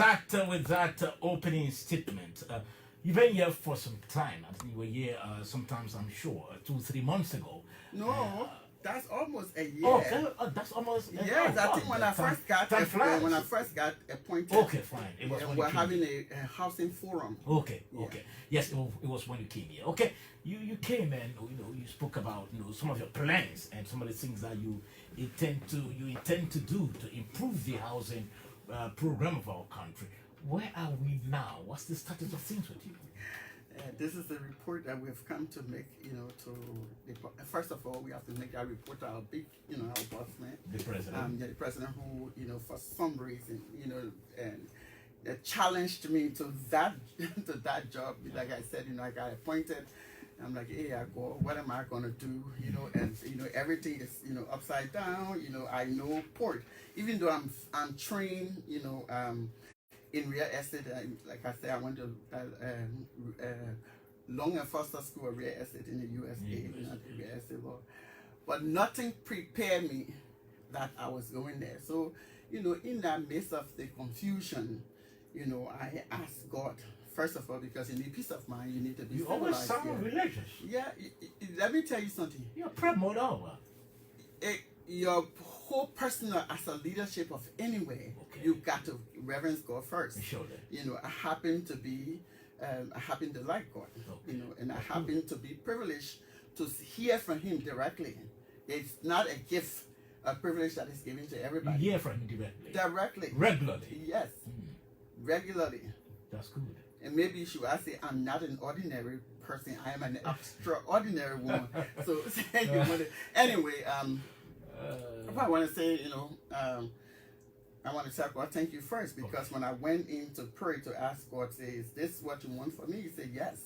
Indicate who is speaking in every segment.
Speaker 1: that opening statement, you've been here for some time. I think you were here sometimes, I'm sure, 2-3 months ago.
Speaker 2: No, that's almost a year.
Speaker 1: Oh, that's almost.
Speaker 2: Yes, I think when I first got appointed.
Speaker 1: Okay, fine. It was when
Speaker 2: we're
Speaker 1: you came
Speaker 2: having
Speaker 1: here.
Speaker 2: a housing forum.
Speaker 1: Okay,
Speaker 2: Yeah.
Speaker 1: okay. Yes, it was when you came here. Okay, you came and you spoke about some of your plans and some of the things that you intend to do to improve the housing program of our country. Where are we now? What's the status of things with you?
Speaker 2: This is the report that we've come to make, first of all, we have to make that report to our big, our boss man.
Speaker 1: The president.
Speaker 2: The president who, for some reason, and challenged me to that to that job. Like I said, I got appointed. I'm like, hey, I go, what am I gonna do? And everything is, upside down. I know port, even though I'm trained, in real estate. Like I said, I went to Long and Foster School of Real Estate in the USA, not real estate law. But nothing prepared me that I was going there. So, in that midst of the confusion, I asked God, first of all, because you need peace of mind, you need to be
Speaker 1: You always
Speaker 2: civilized.
Speaker 1: sound religious.
Speaker 2: Yeah, let me tell you something.
Speaker 1: You're a prayer mode over.
Speaker 2: Your whole personal as a leadership of anywhere, you got to reverence God first.
Speaker 1: Sure.
Speaker 2: I happen to be, I happen to like God, and I happen to be privileged to hear from Him directly. It's not a gift, a privilege that is given to everybody.
Speaker 1: You hear from Him directly.
Speaker 2: Directly.
Speaker 1: Regularly.
Speaker 2: Yes. Regularly.
Speaker 1: That's good.
Speaker 2: And maybe should I say I'm not an ordinary person. I am an extraordinary woman. So anyway, if I want to say, I want to tell God thank you first, because when I went in to pray to ask God, say, is this what you want for me? He said yes.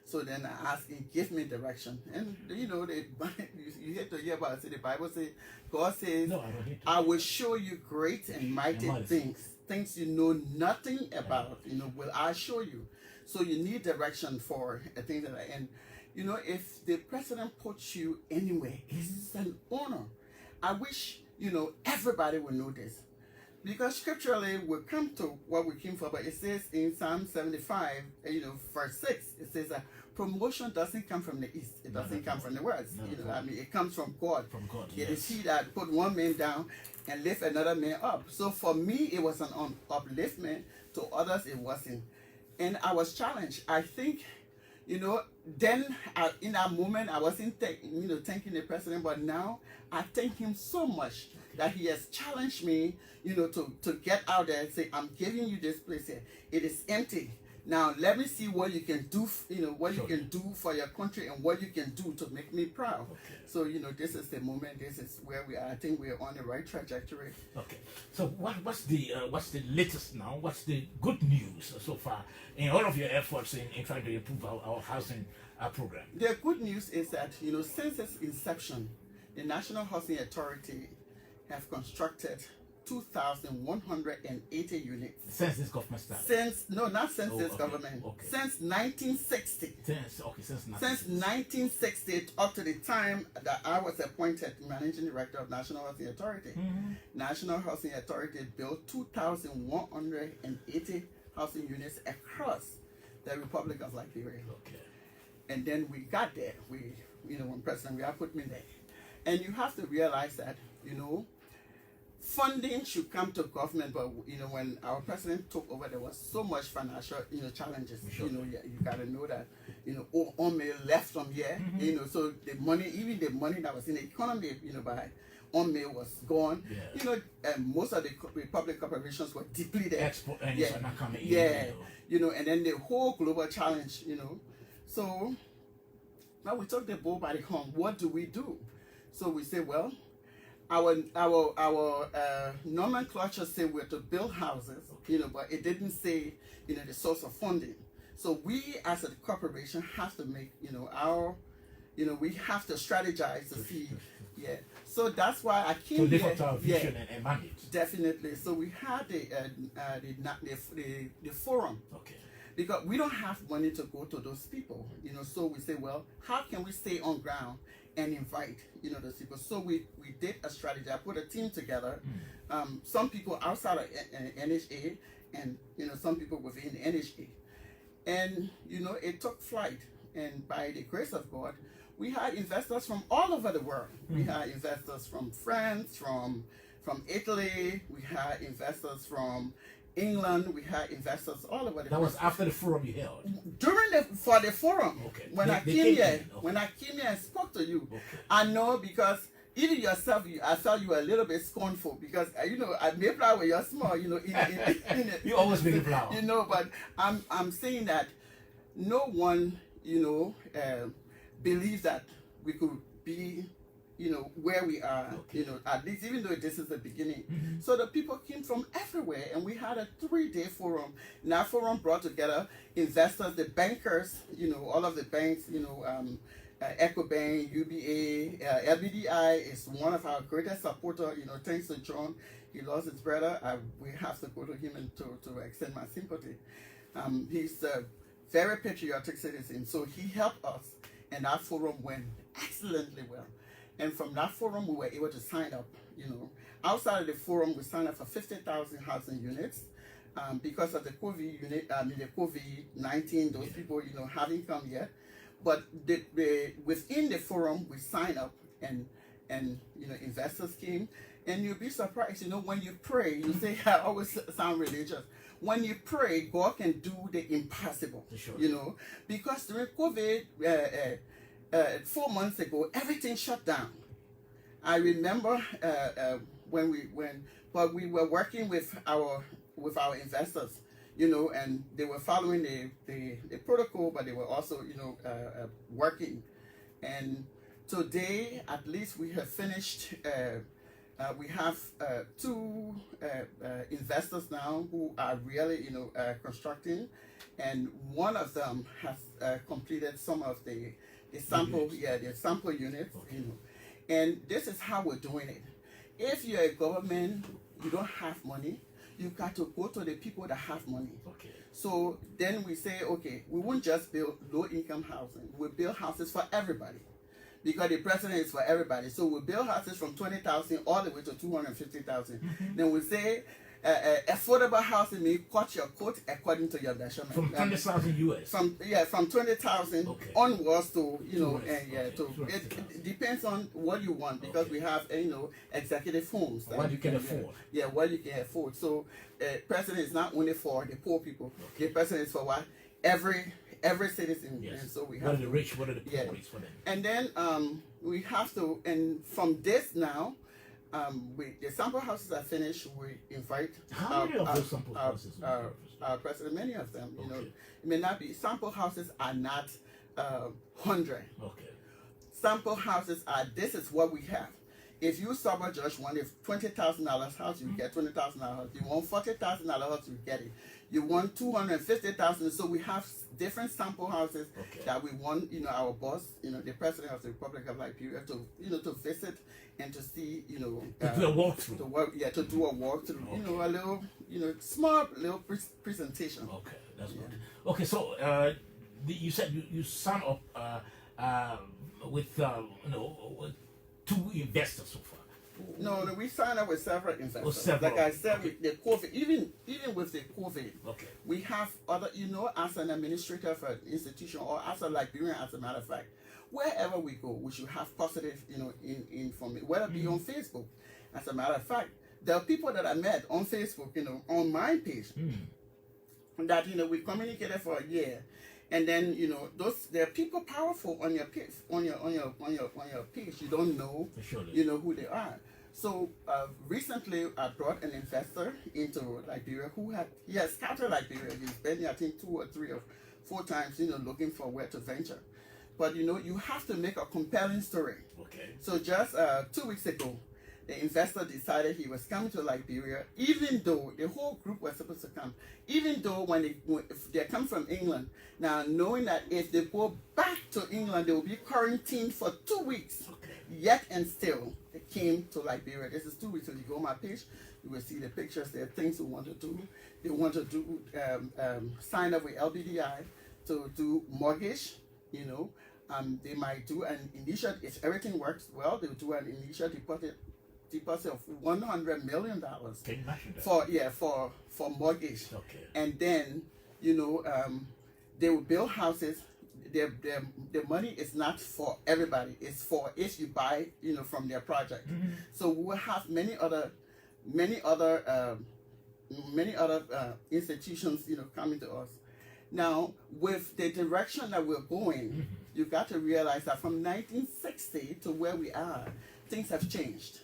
Speaker 2: So then I asked Him, give me direction. And you hate to hear about it. The Bible says, God says,
Speaker 1: no, I don't hate to.
Speaker 2: I will show you great and mighty things you know nothing about. Will I show you? So you need direction for things like that. And if the president puts you anywhere, it's an honor. I wish, everybody would know this. Because scripturally, we'll come to what we came for, but it says in Psalm 75, verse 6, it says that promotion doesn't come from the east. It doesn't come from the west. It comes from God.
Speaker 1: From God,
Speaker 2: It is He that put one man down and lift another man up. So for me, it was an upliftment. To others, it wasn't. And I was challenged. I think, then in that moment, I wasn't thanking the president, but now I thank him so much that he has challenged me, to get out there and say, I'm giving you this place here. It is empty. Now let me see what you can do, what you can do for your country and what you can do to make me proud. So, this is the moment. This is where we are. I think we're on the right trajectory.
Speaker 1: Okay. So what's the latest now? What's the good news so far in all of your efforts in trying to improve our housing program?
Speaker 2: The good news is that, since its inception, the National Housing Authority have constructed 2,180 units.
Speaker 1: Since this government started?
Speaker 2: Not since this government.
Speaker 1: Okay.
Speaker 2: Since 1960.
Speaker 1: Since
Speaker 2: 1960 up to the time that I was appointed Managing Director of National Housing Authority. National Housing Authority built 2,180 housing units across the Republic of Liberia.
Speaker 1: Okay.
Speaker 2: And then we got there. When President Ria put me there. And you have to realize that, funding should come to government, but when our president took over, there was so much financial challenges.
Speaker 1: Sure.
Speaker 2: You got to know that Ome left from here. So the money, even the money that was in the economy, by Ome was gone.
Speaker 1: Yeah.
Speaker 2: Most of the public corporations were depleted.
Speaker 1: Export earnings are not coming
Speaker 2: in. And then the whole global challenge. So now we took the bull by the horn. What do we do? So we say, well, our nomenclature say we're to build houses, but it didn't say, the source of funding. So we as a corporation have to make, we have to strategize to see, So that's why I came
Speaker 1: to
Speaker 2: here.
Speaker 1: live up to our vision and mandate.
Speaker 2: Definitely. So we had the forum.
Speaker 1: Okay.
Speaker 2: Because we don't have money to go to those people, so we say, well, how can we stay on ground and invite, those people? So we did a strategy. I put a team together, some people outside of NHA and some people within NHA. And it took flight, and by the grace of God, we had investors from all over the world. We had investors from France, from Italy. We had investors from England. We had investors all over the
Speaker 1: That
Speaker 2: place.
Speaker 1: was after the forum you held.
Speaker 2: For the forum.
Speaker 1: Okay.
Speaker 2: When I came here, when I came here and spoke to you, I know, because even yourself, I felt you were a little bit scornful, because at Mayflower you're small, you
Speaker 1: always make it flower.
Speaker 2: But I'm saying that no one believes that we could be where we are, at least, even though this is the beginning. So the people came from everywhere, and we had a 3-day forum. And that forum brought together investors, the bankers, all of the banks, EcoBank, UBA, LBDI is one of our greatest supporters. Thanks to John, he lost his brother. We have to go to him and to extend my sympathy. He's a very patriotic citizen, so he helped us, and that forum went excellently well. And from that forum, we were able to sign up. Outside of the forum, we signed up for 50,000 housing units. Because of the COVID-19, those people, haven't come yet. But within the forum, we signed up, and investors came. And you'll be surprised, when you pray, you say, I always sound religious. When you pray, God can do the impossible.
Speaker 1: Sure.
Speaker 2: Because during COVID, 4 months ago, everything shut down. I remember when we were working with our investors, and they were following the protocol, but they were also working. And today, at least, we have finished. We have 2 investors now who are really constructing, and one of them has completed some of the sample units.
Speaker 1: Okay.
Speaker 2: And this is how we're doing it. If you're a government, you don't have money, you got to go to the people that have money.
Speaker 1: Okay.
Speaker 2: So then we say, okay, we won't just build low-income housing. We'll build houses for everybody, because the president is for everybody. So we'll build houses from 20,000 all the way to 250,000. Then we say affordable housing means cut your coat according to your measurement.
Speaker 1: From 20,000 US.
Speaker 2: From 20,000 onwards to it depends on what you want, because we have executive homes that
Speaker 1: what you can afford.
Speaker 2: What you can afford. So president is not only for the poor people. The president is for what? Every citizen.
Speaker 1: Yes.
Speaker 2: And so we have
Speaker 1: what are the rich, what are the poor? It's for them.
Speaker 2: And then we have to, and from this now, the sample houses are finished. We invite
Speaker 1: How many of those sample houses?
Speaker 2: Our president, many of them.
Speaker 1: Okay.
Speaker 2: It may not be, sample houses are not 100.
Speaker 1: Okay.
Speaker 2: Sample houses are, this is what we have. If you summer judge want a $20,000 house, you get $20,000 house. You want $40,000 house, you get it. You want $250,000. So we have different sample houses that we want, our boss, the president of the Republic of Liberia to visit and to see, to do
Speaker 1: a walkthrough.
Speaker 2: To do a walkthrough. A little, small little presentation.
Speaker 1: Okay, that's good. Okay, so you said you signed up with 2 investors so far.
Speaker 2: No, we signed up with several investors.
Speaker 1: Several.
Speaker 2: Like I said, with the COVID, even with the COVID, we have other, as an administrator of an institution, or as a Liberian, as a matter of fact, wherever we go, we should have positive, information, whether it be on Facebook. As a matter of fact, there are people that I met on Facebook, on my page, that, we communicated for a year. And then there are people powerful on your page, on your page. You don't know, who they are. So recently, I brought an investor into Liberia he has scouted Liberia. He's been, I think, 2 or 3 or 4 times, looking for where to venture. But you have to make a compelling story. Okay. So just 2 weeks ago, the investor decided he was coming to Liberia, even though the whole group was supposed to come. Even though if they come from England, now knowing that if they go back to England, they will be quarantined for 2 weeks. Yet and still, they came to Liberia. This is 2 weeks. So you go on my page, you will see the pictures. There are things we want to do. They want to do sign up with LBDI to do mortgage. They might do an initial, if everything works well, they'll do an initial deposit deposit of $100 million
Speaker 1: Can you imagine that?
Speaker 2: for mortgage.
Speaker 1: Okay.
Speaker 2: And then they will build houses. Their money is not for everybody. It's for if you buy from their project. So we will have many other institutions coming to us. Now, with the direction that we're going, you got to realize that from 1960 to where we are, things have changed.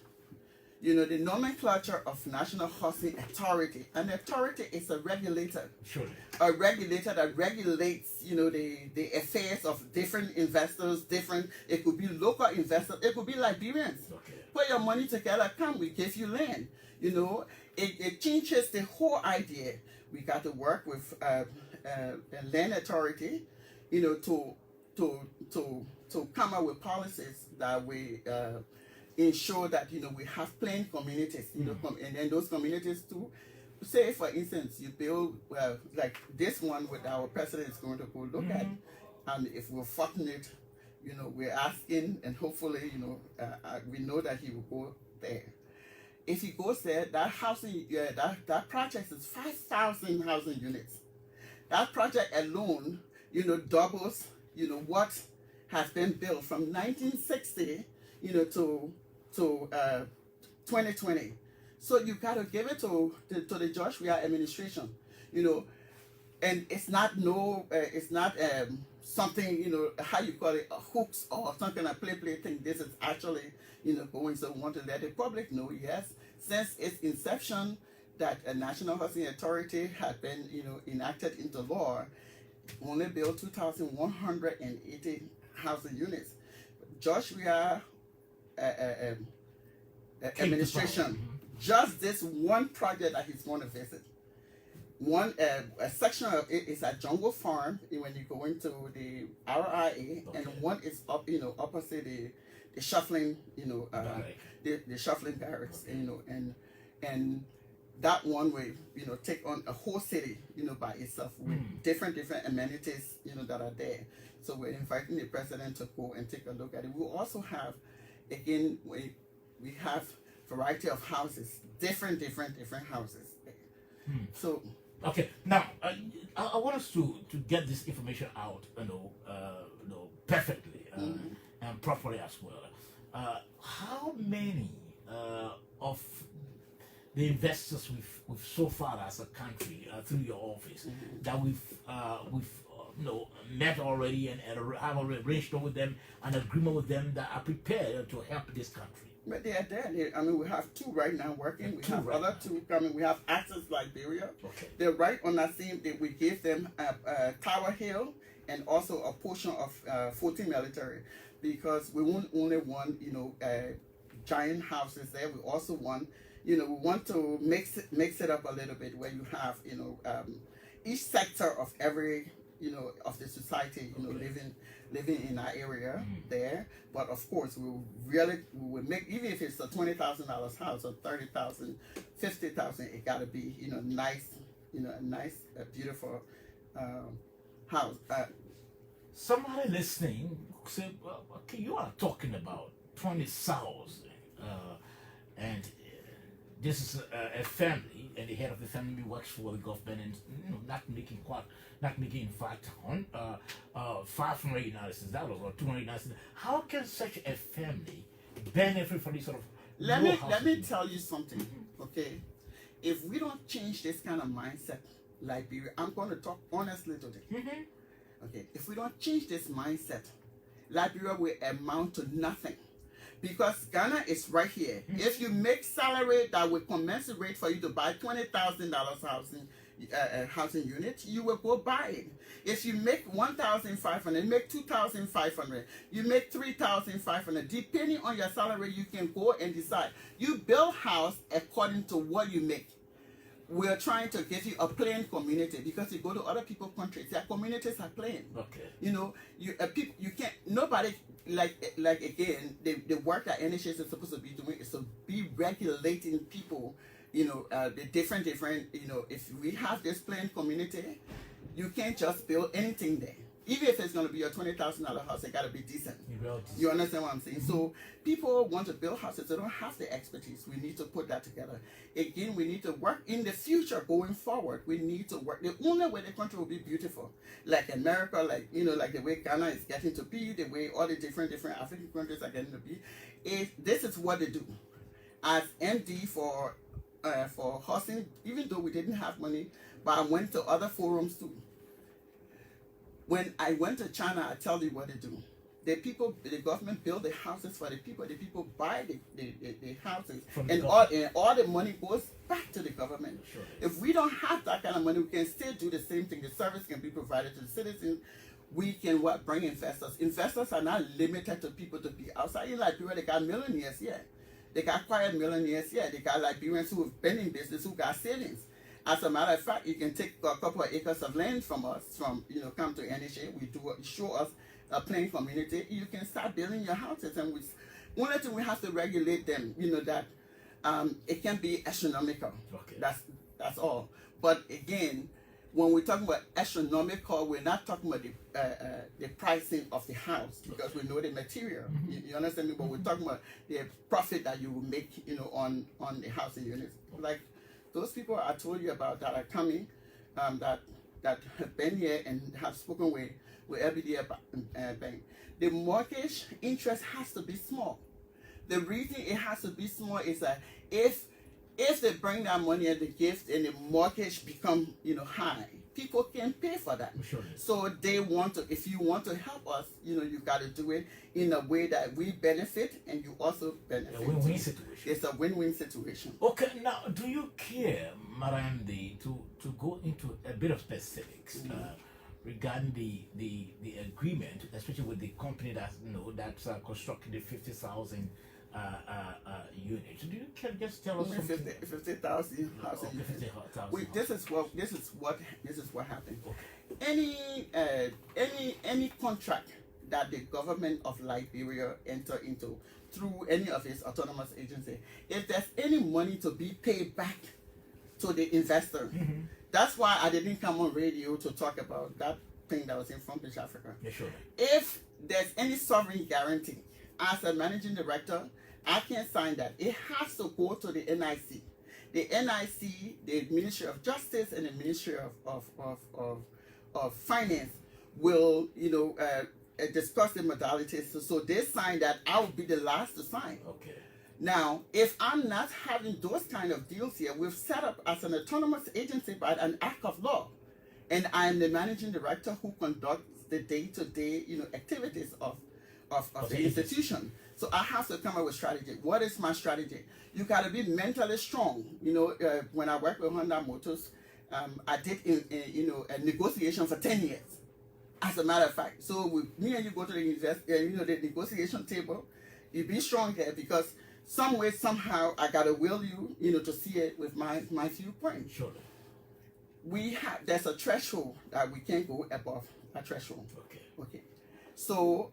Speaker 2: The nomenclature of National Housing Authority, an authority is a regulator.
Speaker 1: Surely.
Speaker 2: A regulator that regulates, the affairs of different investors, it could be local investors, it could be Liberians.
Speaker 1: Okay.
Speaker 2: Put your money together, come, we give you land. It changes the whole idea. We got to work with a land authority, to come up with policies that we ensure that we have planned communities, and then those communities too. Say for instance, you build like this one with our president is going to go look at, and if we're fortunate, we're asking, and hopefully, we know that he will go there. If he goes there, that housing, that project is 5,000 housing units. That project alone, doubles, what has been built from 1960, to 2020. So you got to give it to the Josh Weah administration, and it's not something, how you call it, a hooks or something, a play thing. This is actually, going. So we want to let the public know, yes, since its inception, that a National Housing Authority had been, enacted into law, only built 2,180 housing units. Josh Weah administration, just this one project that he's going to visit. One a section of it is at Jungle Farm when you go into the RIA, and one is up, opposite the shuffling, the shuffling barracks, and that one will, take on a whole city, by itself with different amenities, that are there. So we're inviting the president to go and take a look at it. We'll also have, again, we have variety of houses, different houses. So.
Speaker 1: Okay, now I want us to get this information out, perfectly and properly as well. How many of the investors we've so far as a country through your office that we've met already and have already arranged with them an agreement with them that are prepared to help this country?
Speaker 2: But they are there. We have two right now working. We have other two coming. We have Access Liberia. Okay. They're right on that same. We gave them Tower Hill and also a portion of 14 Military, because we won't only want giant houses there. We also want we want to mix it up a little bit, where you have each sector of every of the society living in our area there. But of course, we will make, even if it's a $20,000 house or $30,000, $50,000, it gotta be nice, a nice, beautiful house.
Speaker 1: Somebody listening say, well, okay, you are talking about 20,000, and this is a family, and the head of the family works for the government, and not making in fact $500 United States dollars or $200 United States. How can such a family benefit from this sort of?
Speaker 2: Let me tell you something, okay? If we don't change this kind of mindset, Liberia, I'm going to talk honestly today. Okay, if we don't change this mindset, Liberia will amount to nothing. Because Ghana is right here. If you make salary that will commensurate for you to buy $20,000 housing unit, you will go buy it. If you make $1,500, you make $2,500, you make $3,500, depending on your salary, you can go and decide. You build house according to what you make. We're trying to give you a plain community, because you go to other people's countries, their communities are plain. Okay. You can't, nobody, like again, the work that NHS is supposed to be doing is to be regulating people, the different, if we have this plain community, you can't just build anything there. Even if it's going to be a $20,000 house, it got to be decent.
Speaker 1: Well,
Speaker 2: You understand what I'm saying? So people want to build houses, they don't have the expertise. We need to put that together. Again, we need to work in the future going forward. We need to work. The only way the country will be beautiful, like America, like like the way Ghana is getting to be, the way all the different African countries are getting to be, is this is what they do. As MD for housing, even though we didn't have money, but I went to other forums too. When I went to China, I tell you what they do. The government build the houses for the people buy the houses, and all the money goes back to the government.
Speaker 1: Sure.
Speaker 2: If we don't have that kind of money, we can still do the same thing. The service can be provided to the citizens. We can bring investors. Investors are not limited to people to be outside. In Liberia, they got millionaires here. They got quiet millionaires here. They got Liberians who have been in business, who got savings. As a matter of fact, you can take a couple of acres of land from us, come to NHA, show us a plain community, you can start building your houses. And only thing we have to regulate them, that it can be astronomical.
Speaker 1: Okay.
Speaker 2: That's all. But again, when we're talking about astronomical, we're not talking about the pricing of the house, because we know the material. You understand me? But we're talking about the profit that you will make, on the housing units. Like those people I told you about that are coming, that have been here and have spoken with everyday bank. The mortgage interest has to be small. The reason it has to be small is that if they bring that money and the gift and the mortgage become high, people can pay for that.
Speaker 1: Sure.
Speaker 2: So they want to. If you want to help us, you got to do it in a way that we benefit and you also benefit.
Speaker 1: A win-win situation.
Speaker 2: It's a win-win situation.
Speaker 1: Okay, now do you care, Marandi, to go into a bit of specifics regarding the agreement, especially with the company that's constructing the 50,000 units? Do you can just tell us something?
Speaker 2: 50,000 housing units.
Speaker 1: 50,000.
Speaker 2: This is what happened. Okay. Any contract that the government of Liberia enter into through any of its autonomous agency, if there's any money to be paid back to the investor, that's why I didn't come on radio to talk about that thing that was in Front-Page Africa.
Speaker 1: Yeah, sure.
Speaker 2: If there's any sovereign guarantee, as a managing director, I can't sign that. It has to go to the NIC. The NIC, the Ministry of Justice, and the Ministry of Finance will, discuss the modalities. So they sign that. I will be the last to sign.
Speaker 1: Okay.
Speaker 2: Now, if I'm not having those kind of deals here, we've set up as an autonomous agency by an act of law, and I am the managing director who conducts the day-to-day, activities of the institution. So I have to come up with strategy. What is my strategy? You got to be mentally strong. When I worked with Honda Motors, I did a negotiation for 10 years. As a matter of fact, so me and you go to the negotiation table. You be strong there, because some way, somehow, I gotta will you, to see it with my viewpoint.
Speaker 1: Sure.
Speaker 2: There's a threshold that we can't go above a threshold. Okay. So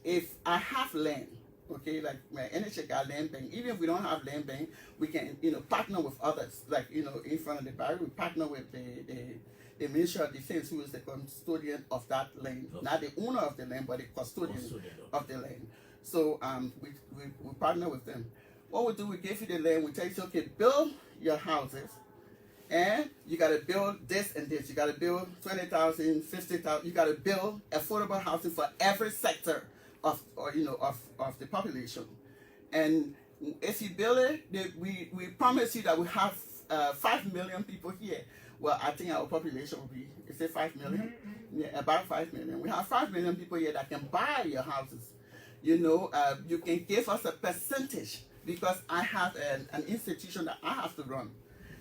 Speaker 2: if I have land, okay, like my NHA got land bank. Even if we don't have land bank, we can partner with others. Like in front of the barrier, we partner with the Ministry of Defense, who is the custodian of that land, not the owner of the land, but the custodian of the land. So we partner with them. What we do, we give you the land, we tell you, okay, build your houses, and you got to build this and this. You got to build 20,000, 50,000. You got to build affordable housing for every sector of the population. And if you build it, we promise you that we have 5 million people here. Well, I think our population will be, is it 5 million? Yeah, about 5 million. We have 5 million people here that can buy your houses. You can give us a percentage, because I have an institution that I have to run.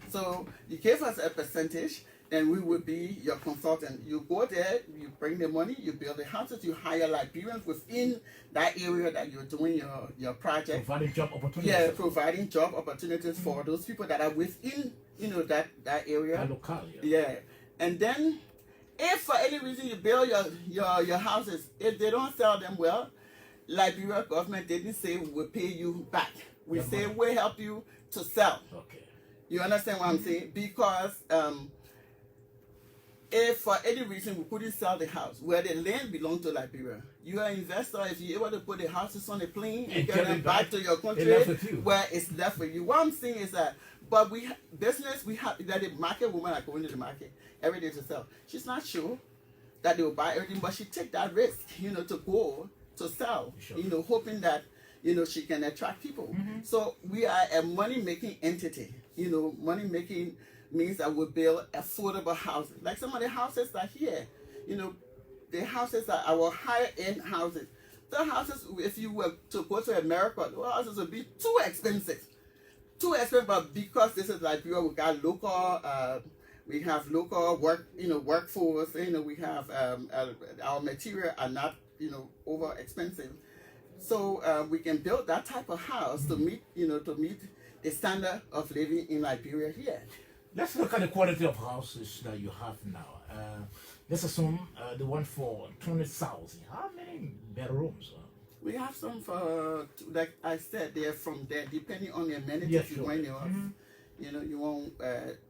Speaker 2: So you give us a percentage, and we will be your consultant. You go there, you bring the money, you build the houses, you hire Liberians within that area that you're doing your project.
Speaker 1: Providing job opportunities.
Speaker 2: Yeah, providing job opportunities for those people that are within, that area.
Speaker 1: That locale,
Speaker 2: yeah. And then, if for any reason you build your houses, if they don't sell them well, Liberia government didn't say we'll pay you back. We say we'll help you to sell.
Speaker 1: Okay.
Speaker 2: You understand what I'm saying? Because if for any reason we couldn't sell the house, where the land belonged to Liberia, you are an investor. If you're able to put the houses on a plane and get them back to your country, where it's left with you. What I'm saying is that, but we business, we have that the market women are going to the market every day to sell. She's not sure that they will buy everything, but she take that risk, to go to sell, hoping that she can attract people. So we are a money making entity. Money making means that we build affordable houses. Like some of the houses that are here, the houses are our higher end houses. The houses, if you were to go to America, the houses would be too expensive. Too expensive, but because this is Liberia, we got local, we have local workforce, we have, our material are not, over expensive. So we can build that type of house to meet the standard of living in Liberia here.
Speaker 1: Let's look at the quality of houses that you have now. Let's assume the one for 200,000. How many bedrooms?
Speaker 2: We have some for, like I said, they're from there, depending on the amenities you want. You won't.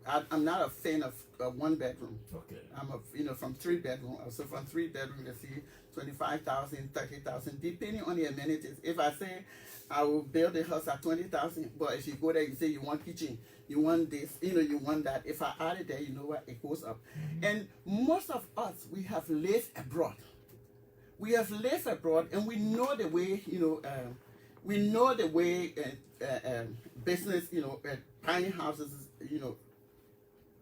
Speaker 2: I'm not a fan of 1 bedroom.
Speaker 1: Okay.
Speaker 2: I'm from 3 bedroom. So from 3 bedroom, you see 25,000, 30,000, depending on the amenities. If I say I will build a house at 20,000, but if you go there, you say you want kitchen, you want this, you want that. If I add it there, you know what, it goes up. And most of us, we have lived abroad. We have lived abroad, and we know the way, we know the way business, tiny houses,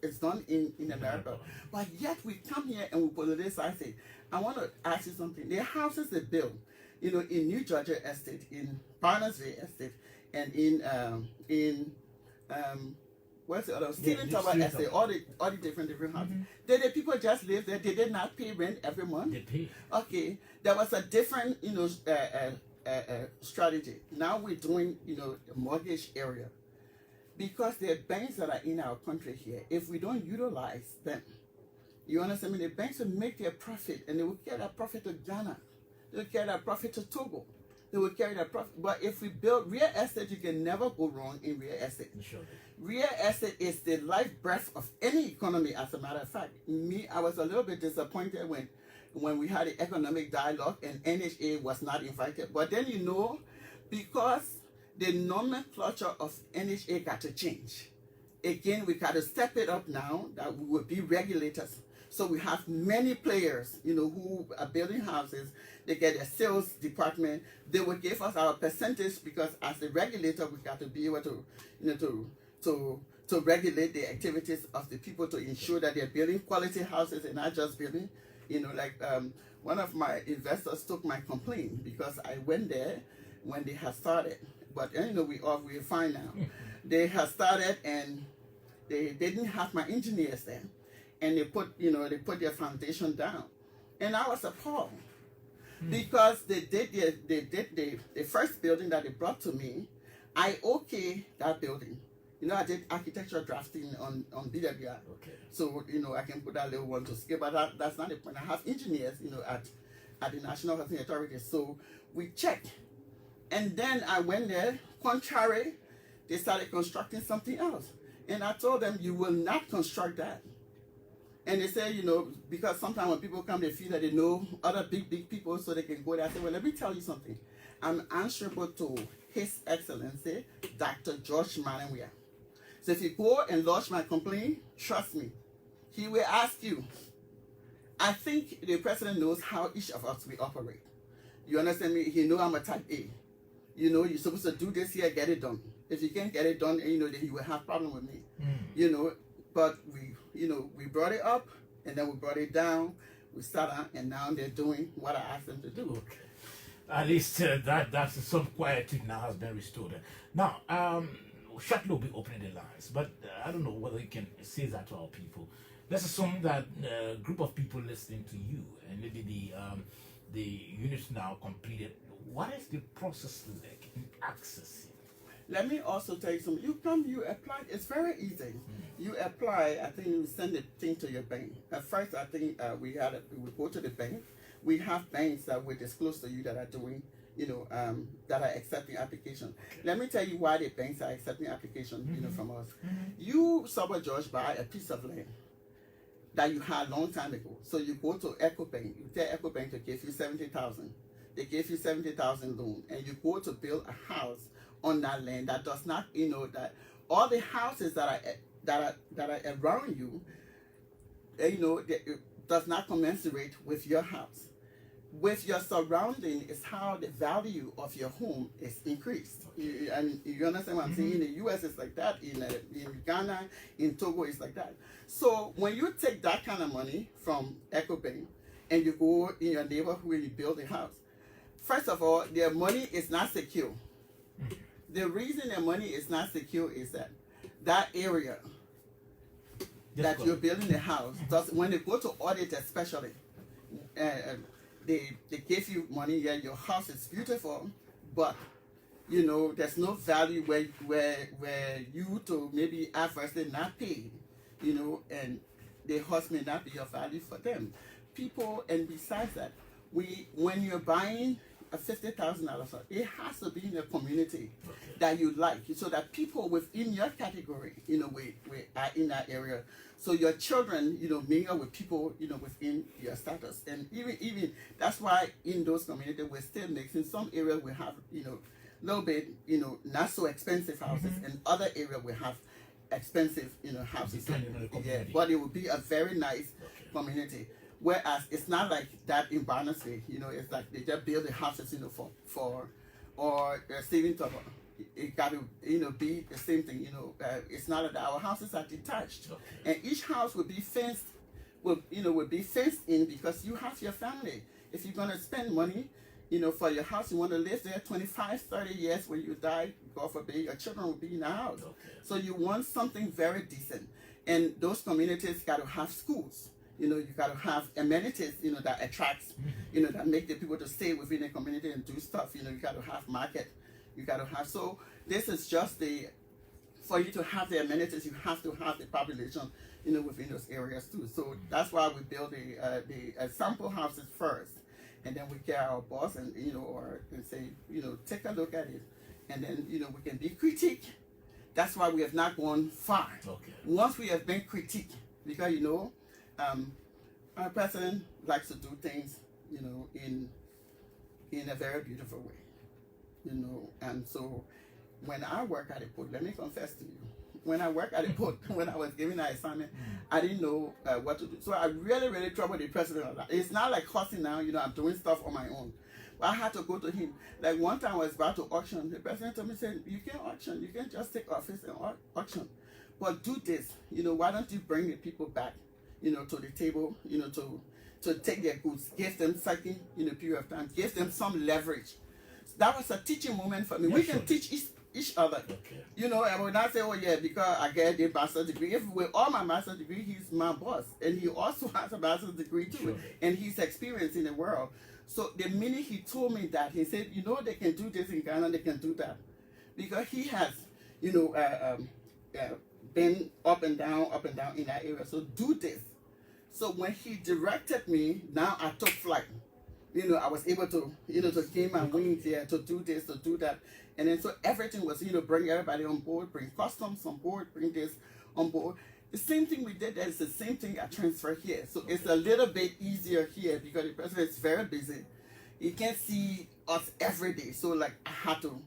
Speaker 2: it's done in America. But yet we come here and we politicize it. I want to ask you something. The houses they build, in New Georgia Estate, in Barnesville Estate, and in what's the other? Stephen Tower Estate, all the different houses. Did the people just live there? Did they not pay rent every month?
Speaker 1: They pay.
Speaker 2: Okay, there was a different, strategy. Now we're doing, the mortgage area. Because there are banks that are in our country here, if we don't utilize them, you understand me? The banks will make their profit, and they will carry that profit to Ghana. They will carry that profit to Togo. They will carry that profit. But if we build real estate, you can never go wrong in real estate.
Speaker 1: Sure.
Speaker 2: Real estate is the life breath of any economy, as a matter of fact. I was a little bit disappointed when we had the economic dialogue and NHA was not invited. But then, because the nomenclature of NHA got to change. Again, we got to step it up now that we will be regulators. So we have many players, who are building houses. They get a sales department. They will give us our percentage because as a regulator, we got to be able to, to regulate the activities of the people to ensure that they're building quality houses and not just building, one of my investors took my complaint because I went there when they had started. But we're fine now. They had started and they didn't have my engineers there, and they put their foundation down, and I was appalled because they did the first building that they brought to me. I that building. I did architectural drafting on BWI.
Speaker 1: Okay.
Speaker 2: So I can put that little one to scale, but that's not the point. I have engineers at the National Housing Authority, so we checked. And then I went there, contrary, they started constructing something else. And I told them, you will not construct that. And they said, because sometimes when people come, they feel that they know other big people, so they can go there. I said, well, let me tell you something. I'm answerable to His Excellency, Dr. George Malenwia. So if you go and lodge my complaint, trust me, he will ask you. I think the president knows how each of us we operate. You understand me? He knows I'm a type A. You're supposed to do this here, get it done. If you can't get it done, then you will have problem with me. But we brought it up, and then we brought it down. We started, and now they're doing what I asked them to do.
Speaker 1: Okay. At least that's some quietude now has been restored. Now, shortly we'll be opening the lines, but I don't know whether you can say that to our people. Let's assume that a group of people listening to you, and maybe the units now completed. What is the process like in accessing?
Speaker 2: Let me also tell you something. You apply. It's very easy. You apply. I think you send the thing to your bank. At first, I think we go to the bank. We have banks that will disclose to you that are doing, that are accepting application. Let me tell you why the banks are accepting application, from us. You, Sober George, buy a piece of land. that you had a long time ago. So you go to EcoBank, you tell EcoBank to give you 70,000. They give you 70,000 loan, and you go to build a house on that land that does not, that all the houses that are around you, it does not commensurate with your house. With your surrounding is how the value of your home is increased. And you understand what I'm saying? In the US, it's like that. In Ghana, in Togo, it's like that. So when you take that kind of money from EcoBank and you go in your neighborhood and you build a house, first of all, their money is not secure. The reason their money is not secure is that area that you're building the house, when they go to audit especially, they give you money, yeah, your house is beautiful, but there's no value where you to maybe adversely not pay, and the house may not be of value for them. People, and besides that, when you're buying a $50,000 house, it has to be in a community that you like, so that people within your category, we are in that area. So your children, mingle with people, within your status. And even that's why in those communities we're still mixing. Some areas we have, little bit, not so expensive houses, and other areas we have expensive, houses. But it would be a very nice community. Whereas it's not like that in Barnsley, it's like they just build the houses, or saving trouble. It got to, be the same thing, it's not that our houses are detached, and each house would be fenced, would be fenced in, because you have your family. If you're gonna spend money, for your house, you want to live there 25, 30 years. When you die, God forbid, your children will be in the house. So you want something very decent, and those communities got to have schools. You got to have amenities, that attracts, that make the people to stay within the community and do stuff. You got to have market. You got to have, so this is just for you to have the amenities, you have to have the population, within those areas too. So that's why we build the sample houses first, and then we get our boss and, and say, take a look at it, and then, we can be critique. That's why we have not gone far. Once we have been critique, because, our president likes to do things, in a very beautiful way. And so when I work at a port, let me confess to you, when I work at a port, when I was given that assignment, I didn't know what to do. So I really, really troubled the president on that. It's not like hustling now, I'm doing stuff on my own. But I had to go to him. Like one time I was about to auction, the president told me, said, you can't auction, you can't just take office and auction. But do this, why don't you bring the people back, to the table, to take their goods, give them something in a period of time, give them some leverage. That was a teaching moment for me. We can teach each other. And when I say, oh yeah, because I get a master's degree, if with all my master's degree, he's my boss. And he also has a master's degree too. And he's experienced in the world. So the minute he told me that, he said, they can do this in Ghana, they can do that. Because he has, been up and down in that area. So do this. So when he directed me, now I took flight. I was able to, to gain my wings here, to do this, to do that. And then so everything was, bring everybody on board, bring customs on board, bring this on board. The same thing we did there is the same thing I transferred here. So it's a little bit easier here because the president is very busy. He can't see us every day. So like I had to,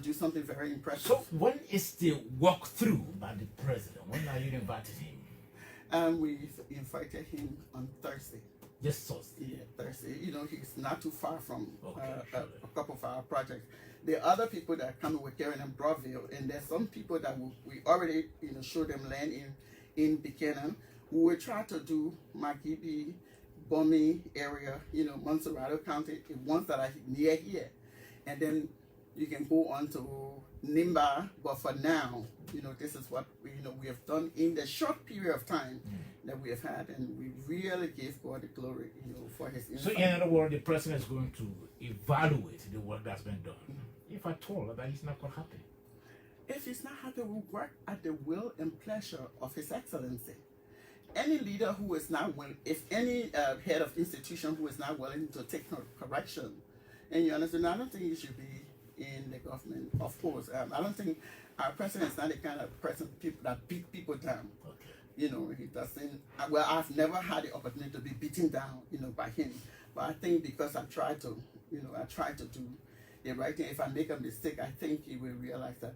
Speaker 2: do something very impressive.
Speaker 1: So when is the walkthrough by the president? When are you invited him?
Speaker 2: We invited him on Thursday.
Speaker 1: Just Thursday?
Speaker 2: Yeah, Thursday. He's not too far from a couple of our projects. The other people that are coming with Karen and Broadville, and there's some people that we already, showed them land in Buchanan. We will try to do Makibi, Bomi area, Montserrado County, the ones that are near here. And then you can go on to Nimba, but for now, this is what we have done in the short period of time that we have had, and we really give God the glory, for His insight.
Speaker 1: So in other words, the president is going to evaluate the work that's been done. If at all, that he's not quite happy.
Speaker 2: If he's not happy, we work at the will and pleasure of His Excellency. Any leader who is not willing, if any head of institution who is not willing to take correction, and you understand, I don't think he should be in the government, of course. I don't think our president is not the kind of person people that beat people down. He doesn't. Well, I've never had the opportunity to be beaten down, by him. But I think because I try to, do the right thing. If I make a mistake, I think he will realize that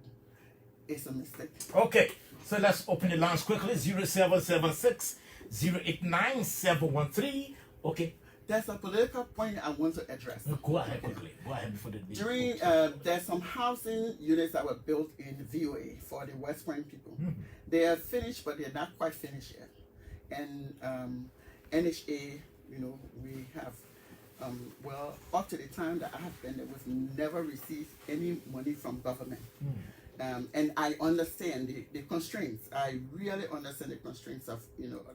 Speaker 2: it's a mistake.
Speaker 1: Okay, so let's open the lines quickly. 0776 089 713. Okay.
Speaker 2: There's a political point I want to address.
Speaker 1: Go ahead quickly. Go ahead before the
Speaker 2: During there's some housing units that were built in VOA for the West Point people.
Speaker 1: Mm-hmm.
Speaker 2: They are finished, but they're not quite finished yet. And NHA, we have, well, up to the time that I have been there, we've never received any money from government. And I understand the constraints. I really understand the constraints of,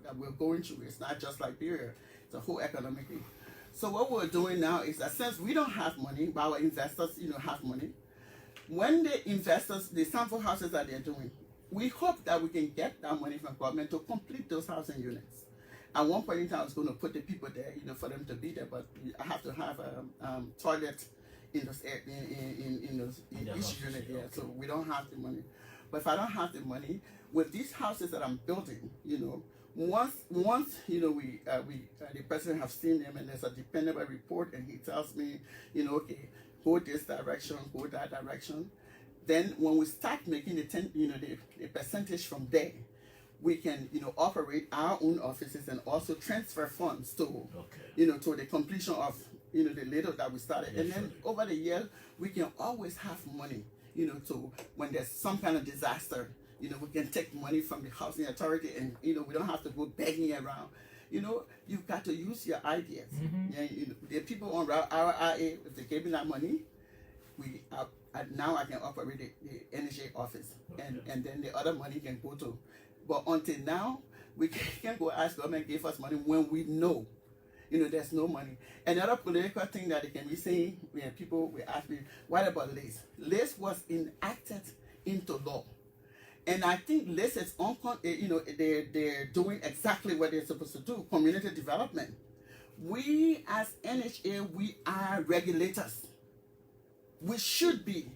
Speaker 2: that we're going through. It's not just Liberia. It's a whole economic thing. So what we're doing now is that since we don't have money, but our investors, have money, when the investors, the sample houses that they're doing, we hope that we can get that money from government to complete those housing units. At one point in time, I was going to put the people there, for them to be there, but I have to have a toilet in each unit there, so we don't have the money. But if I don't have the money, with these houses that I'm building, once we the president have seen them and there's a dependable report and he tells me, okay, go this direction, go that direction. Then when we start making the percentage from there, we can operate our own offices and also transfer funds to to the completion of the little that we started. Yes, and then over the years we can always have money, to when there's some kind of disaster. We can take money from the housing authority and, we don't have to go begging around. You've got to use your ideas. And, the people on our IA, if they gave me that money, now I can operate the NHA office. And then the other money can go to. But until now, we can't go ask government give us money when we know, there's no money. Another political thing that they can be saying, when people will ask me, what about LACE? LACE was enacted into law. And I think this is they're doing exactly what they're supposed to do, community development. We as NHA, we are regulators. We should be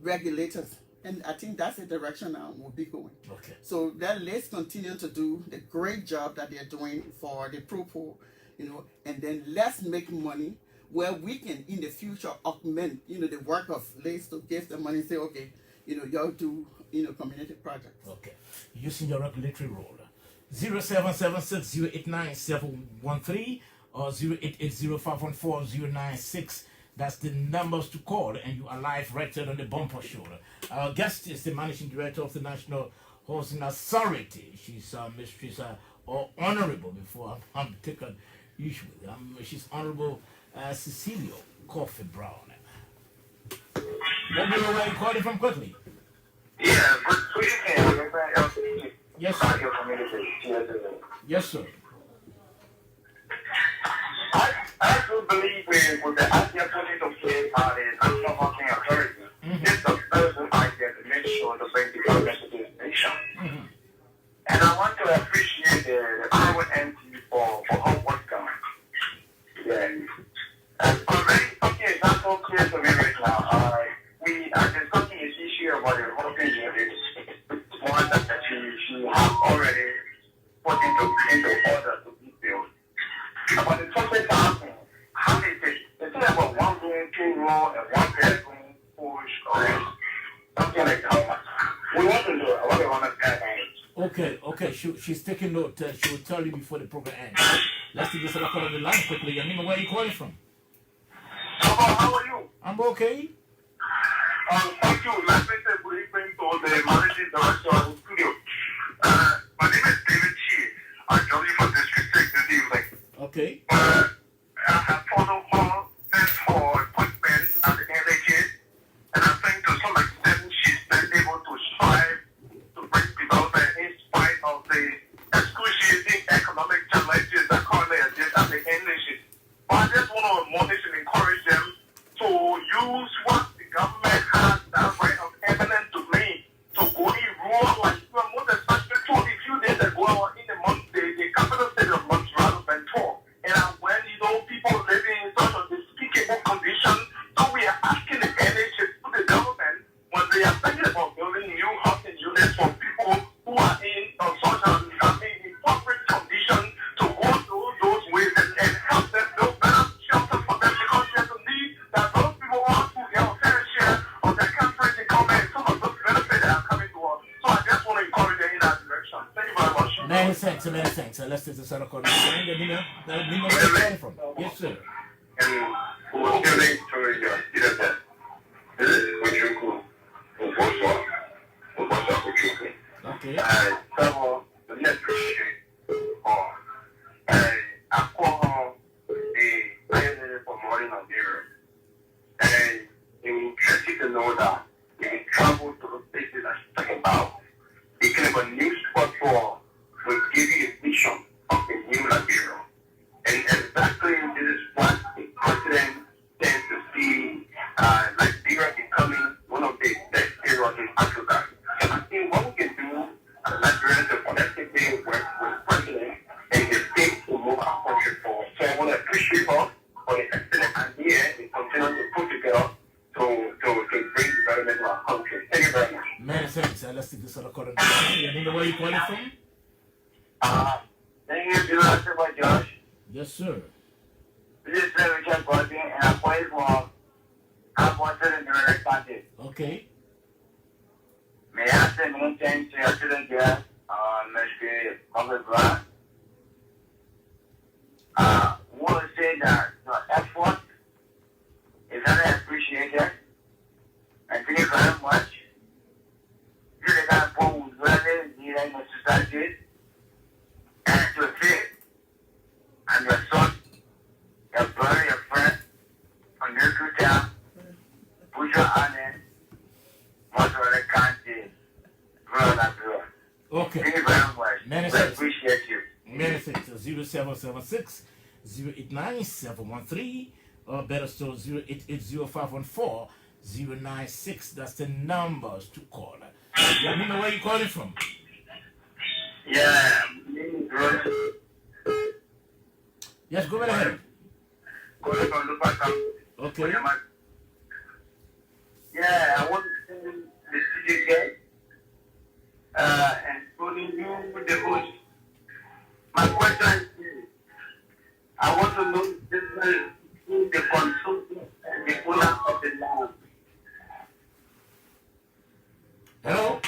Speaker 2: regulators. And I think that's the direction now we'll be going.
Speaker 1: Okay.
Speaker 2: So let's continue to do the great job that they're doing for the pro, and then let's make money where we can in the future augment, the work of LACE to give the money, say, okay, y'all do community projects.
Speaker 1: Okay. Using your regulatory role. 0776 089 713 or 0880 514 096. That's the numbers to call, and you are live right there on the bumper show. Our guest is the managing director of the National Housing Authority. She's Mistress or Honorable, before I'm taken usually. She's Honorable Cecelia Cuffy Brown. Let me know where you're calling from quickly.
Speaker 3: Yeah, good evening.
Speaker 1: Yes, sir. Yes, sir.
Speaker 3: I do believe with the idea put into place by the National Housing Authority, it's the person idea to make sure to bring development to this nation. And I want to appreciate the INT for how work done. Yeah. Already something is not so clear to me right now. We are discussing this issue about the housing units, one that she has already put into order to be built. About the topic housing, how is it? Is it about 1 room, 2 room, and 1 bedroom, push, or something like that? We want to know. I want to understand.
Speaker 1: Okay. She's taking note. She will tell you before the program ends. Let's take this other call on the line quickly. Your name and where are you calling from?
Speaker 3: How are you?
Speaker 1: I'm okay.
Speaker 3: Thank you. Let me say good evening to the managing director of the studio. My name is David Chi. I'm joining from District 6 this evening.
Speaker 1: Okay.
Speaker 3: I have followed all this for appointments at the NHS, and I think to some extent she's been able to strive to bring development in spite of the excruciating economic challenges that currently exist at the NHS. But I just want to admonish and encourage them to use what the government has that right of eminent domain to go in rural, like most especially 2 few days ago in the month, the capital city of Montreal, Ventura. And when you
Speaker 1: let's take the set of calling. Nima, where you calling from? Yes, sir.
Speaker 3: And who was your name to your leader? This is what you call
Speaker 1: Okay.
Speaker 3: so the next question, or I call the pioneer for morning of Europe, and it will interest you to know that when you travel to the places that you're talking about, they can have a new spot for will give you a vision of a new Liberia. And exactly this is what the president tends to see Liberia becoming one of the best areas in Africa. So I think what we can do as Nigerians to collectively work with the president and the state to move our country forward. So I want to appreciate her for the excellent idea and continue to put together to bring development to our country. Thank you very much.
Speaker 1: Many thanks. Let's take this other calling. You know where you calling from?
Speaker 3: Thank you, Director by Josh.
Speaker 1: Yes, sir.
Speaker 3: This is Richard Gordon, and I'm calling from Alberta in the United States.
Speaker 1: Okay.
Speaker 3: May I say many thanks to your student here, Mr. Robert Brown. I want to say that your effort is highly appreciated, and thank you very much. You are the kind of people who really need in the society, and to say, and your son, your brother, your friend, on your future, put your hand in, most of the country, brother.
Speaker 1: Okay.
Speaker 3: Thank you very much.
Speaker 1: Many
Speaker 3: We
Speaker 1: thanks.
Speaker 3: appreciate you.
Speaker 1: Many thanks. 0776 089 713 or better still 0880 514 096. That's the numbers to call. Let me know where you're calling from.
Speaker 3: Yeah.
Speaker 1: Yes, go right ahead.
Speaker 3: Calling from Lupa County.
Speaker 1: Okay.
Speaker 3: Yeah, I want to send the studio guest and calling you the host. My question is, I want to know the difference between the consultant and the owner of the land.
Speaker 1: Hello?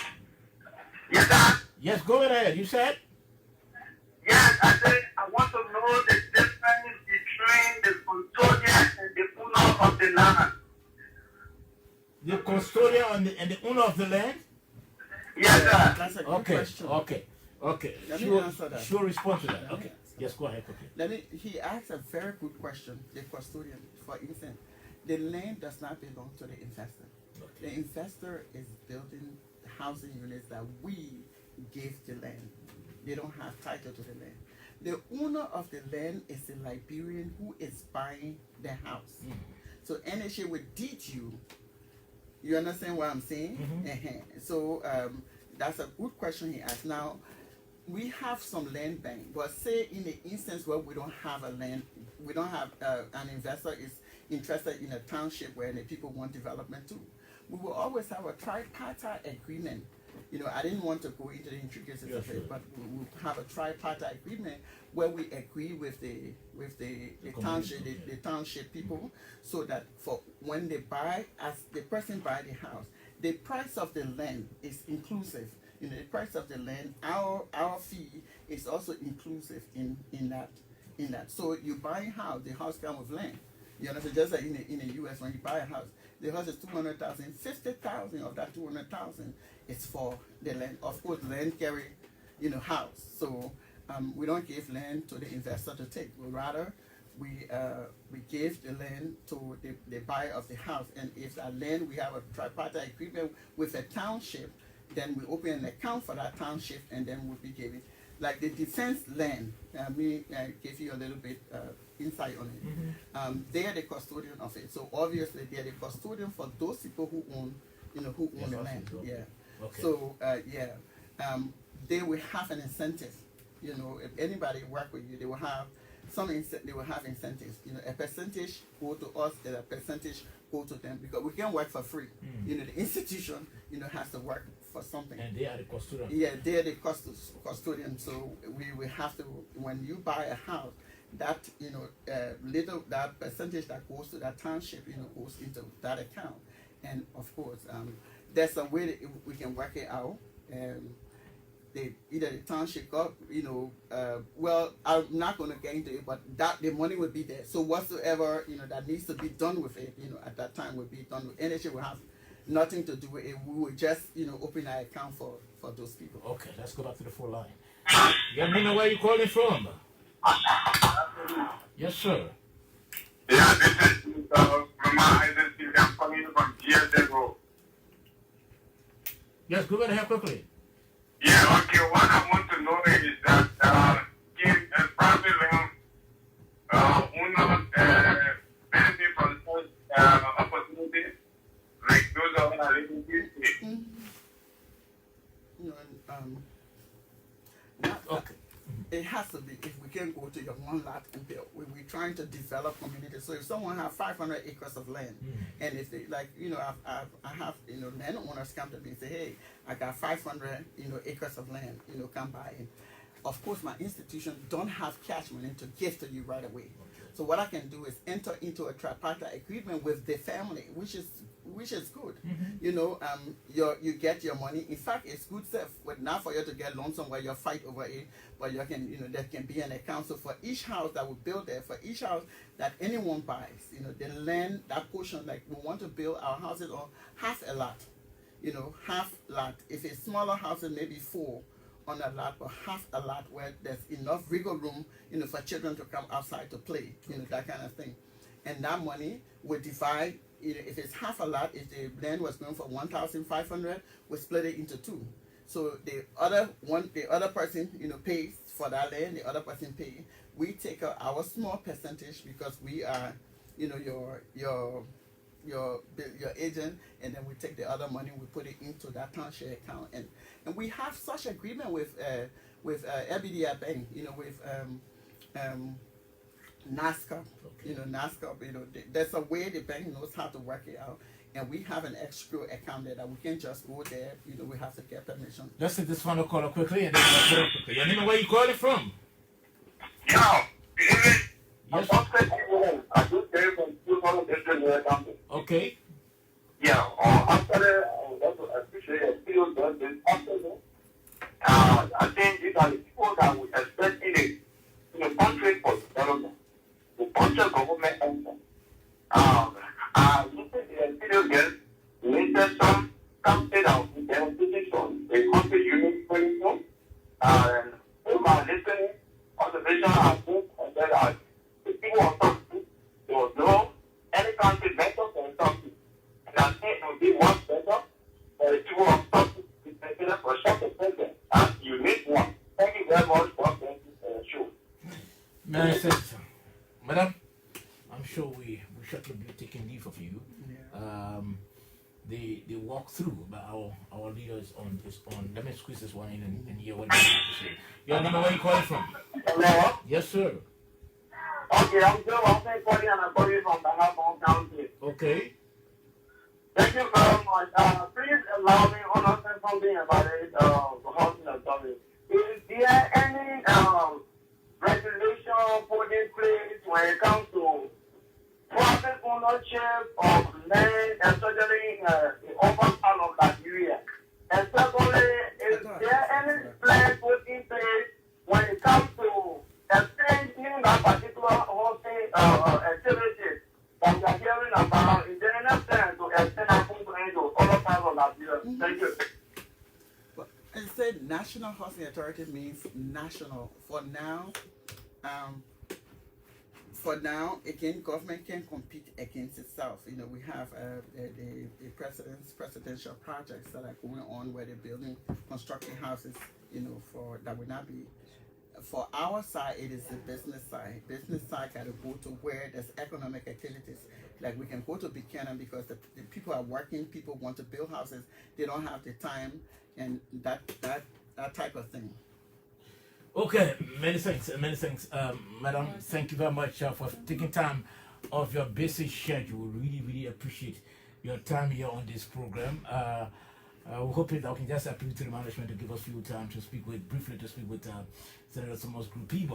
Speaker 3: Yes, sir.
Speaker 1: Yes, go right ahead. You said?
Speaker 3: Yes, I said I want to know the difference between the custodian and the owner of the land.
Speaker 1: The custodian and the owner of the land?
Speaker 3: Yes, sir.
Speaker 2: That's a good
Speaker 1: Okay,
Speaker 2: question.
Speaker 1: okay.
Speaker 2: Let me
Speaker 1: Sure,
Speaker 2: answer that.
Speaker 1: sure respond to that. Okay. Yes, go ahead, okay.
Speaker 2: He asked a very good question. The custodian, for instance, the land does not belong to the investor.
Speaker 1: Okay.
Speaker 2: The investor is building housing units that we gave the land. They don't have title to the land. The owner of the land is a Liberian who is buying the house. So NHA will deed you. You understand what I'm saying? So that's a good question he asked. Now, we have some land bank, but say in the instance where we don't have a land, we don't have an investor is interested in a township where the people want development too. We will always have a tripartite agreement. You know, I didn't want to go into the intricacies of it, but we will have a tripartite agreement where we agree with the township people, so that for when they buy, as the person buy the house, the price of the land is inclusive. You know, the price of the land, our fee is also inclusive in that. So you buy a house, the house comes with land. You understand? Just like in the US, when you buy a house, the house is 200,000. 50,000 of that 200,000 is for the land. Of course, land carry, house. So we don't give land to the investor to take. We rather we give the land to the buyer of the house. And if that land, we have a tripartite agreement with a township, then we open an account for that township, and then we'll be giving, like the defense land. I give you a little bit insight on it. They are the custodian of it, so obviously they are the custodian for those people who own, who own the land. Yeah. Okay. So they will have an incentive. If anybody work with you, they will have they will have incentives. A percentage go to us, and a percentage go to them, because we can't work for free. The institution, has to work for something.
Speaker 1: And they are the custodian.
Speaker 2: Yeah, they are the custodian. So we will have to, when you buy a house, that that percentage that goes to that township, goes into that account. And of course, there's a way that we can work it out. either the township got, well, I'm not going to get into it, but that the money would be there. So whatsoever, that needs to be done with it, at that time would be done with NHA will have nothing to do with it. We would just, open an account for those people.
Speaker 1: Okay, let's go back to the phone line. Your name and where you calling from? Yes, sir.
Speaker 3: Yeah, this is Mama Isaac. I'm calling from GSA.
Speaker 1: Yes, go right ahead quickly.
Speaker 3: Yeah, okay. What I want to know is that in probably uno benefit from such opportunities like those of our living here.
Speaker 1: Okay.
Speaker 2: It has to be, if we can go to your one lot and build, we're trying to develop communities. So if someone have 500 acres of land, and if they like, I have, landowners come to me and say, hey, I got 500, acres of land, come by. And of course, my institution don't have cash money to give to you right away. So what I can do is enter into a tripartite agreement with the family, which is good. You get your money. In fact, it's good stuff. But not for you to get loans somewhere, you fight over it. But you can, there can be an account. So for each house that we build there, for each house that anyone buys, the land, that portion, like we want to build our houses on half a lot. Half lot. If it's smaller houses, maybe 4 on a lot, but half a lot where there's enough wiggle room, for children to come outside to play, that kind of thing. And that money will divide. If it's half a lot, if the land was going for 1,500, we split it into 2. So the other person, pays for that land. The other person pays. We take our small percentage because we are, your agent, and then we take the other money, we put it into that township account, and we have such agreement with LBDI Bank, with NASCA, NASCA, there's a way the bank knows how to work it out, and we have an escrow account there that we can just go there, we have to get permission.
Speaker 1: Let's take this final caller quickly, and then we'll put up quickly. Your name and where you calling from?
Speaker 3: Yo,
Speaker 1: Yes.
Speaker 3: I just came from 200 something.
Speaker 1: Okay.
Speaker 3: Yeah, after that, I appreciate your skills, but then after that, I think these are the people that we expect in the country for development. The country government enter. Looking at the video again, later something that we benefited from the country unit for you. And in my listening, observation, I think that the people of something, there was no any country better than something. And I think it would be much better for the people of something to be considered for such a president. And you need one. Thank you very much for being show.
Speaker 1: Many thanks, madam. I'm sure we shortly be taking leave of you.
Speaker 2: Yeah.
Speaker 1: The walkthrough by our leaders on. Let me squeeze this one in and hear what you have to say. Your name and where you calling from?
Speaker 3: Hello?
Speaker 1: Yes, sir.
Speaker 3: Okay, I'm Joe. I'm calling and I'm calling from the Harbor County.
Speaker 1: Okay.
Speaker 3: Thank you very much. Please allow me to understand something about it, the housing authority. Is there any regulation put in place when it comes to private ownership of land, especially in the urban part of Nigeria? And secondly, is there any plan put in place when it comes to extending that particular housing activities that we are hearing about? Is there any plan to extend that footprint to other parts of Nigeria? Thank you.
Speaker 2: But and say National Housing Authority means national. For now, again, government can compete against itself. We have the presidential projects that are going on where they're building, constructing houses, for that will not be. For our side, it is the business side. Business side got to go to where there's economic activities. Like we can go to Buchanan because the people are working, people want to build houses, they don't have the time and that type of thing.
Speaker 1: Okay, many thanks, madam. Thank you very much for taking time of your busy schedule. Really appreciate your time here on this program. We hope that we can just appeal to the management to give us a few time to speak with Senator Thomas Group people.